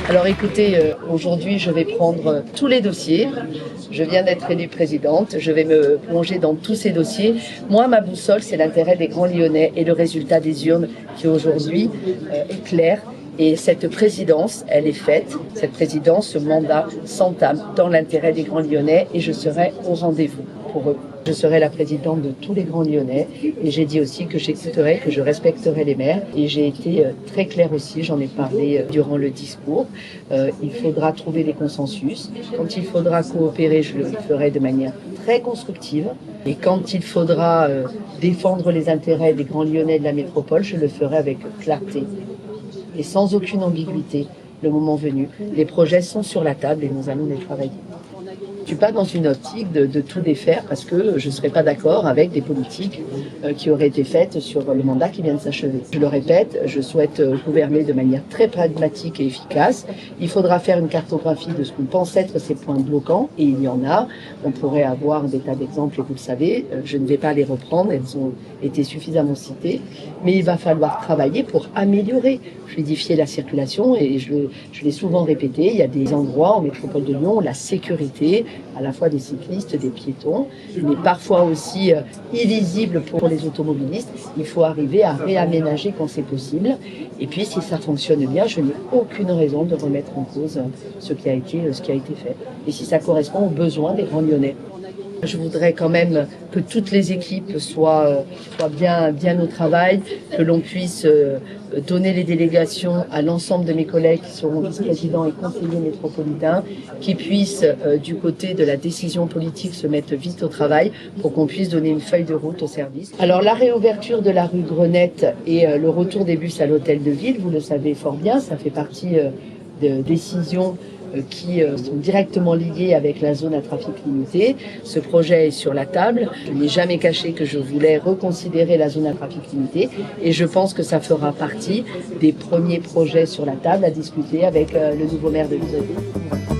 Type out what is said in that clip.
Alors écoutez, aujourd'hui je vais prendre tous les dossiers. Je viens d'être élue présidente, je vais me plonger dans tous ces dossiers. Moi, ma boussole, c'est l'intérêt des Grands Lyonnais et le résultat des urnes qui aujourd'hui est clair. Et cette présidence, elle est faite. Cette présidence, ce mandat s'entame dans l'intérêt des Grands Lyonnais et je serai au rendez-vous pour eux. Je serai la présidente de tous les Grands Lyonnais et j'ai dit aussi que j'écouterai, que je respecterai les maires. Et j'ai été très claire aussi, j'en ai parlé durant le discours. Il faudra trouver des consensus. Quand il faudra coopérer, je le ferai de manière très constructive. Et quand il faudra défendre les intérêts des Grands Lyonnais de la métropole, je le ferai avec clarté et sans aucune ambiguïté le moment venu. Les projets sont sur la table et nous allons les travailler. Je ne suis pas dans une optique de tout défaire parce que je ne serais pas d'accord avec des politiques qui auraient été faites sur le mandat qui vient de s'achever. Je le répète, je souhaite gouverner de manière très pragmatique et efficace. Il faudra faire une cartographie de ce qu'on pense être ces points bloquants et il y en a. On pourrait avoir des tas d'exemples et vous le savez, je ne vais pas les reprendre, elles ont été suffisamment citées. Mais il va falloir travailler pour améliorer, fluidifier la circulation et je l'ai souvent répété, il y a des endroits en métropole de Lyon où la sécurité à la fois des cyclistes, des piétons, mais parfois aussi illisible pour les automobilistes. Il faut arriver à réaménager quand c'est possible. Et puis, si ça fonctionne bien, je n'ai aucune raison de remettre en cause ce qui a été fait. Et si ça correspond aux besoins des Grands Lyonnais. Je voudrais quand même que toutes les équipes soient bien au travail, que l'on puisse donner les délégations à l'ensemble de mes collègues qui seront vice-présidents et conseillers métropolitains, qui puissent, du côté de la décision politique, se mettre vite au travail pour qu'on puisse donner une feuille de route au service. Alors la réouverture de la rue Grenette et le retour des bus à l'hôtel de ville, vous le savez fort bien, ça fait partie de décisions qui sont directement liées avec la zone à trafic limité. Ce projet est sur la table. Je n'ai jamais caché que je voulais reconsidérer la zone à trafic limité et je pense que ça fera partie des premiers projets sur la table à discuter avec le nouveau maire de Lyon.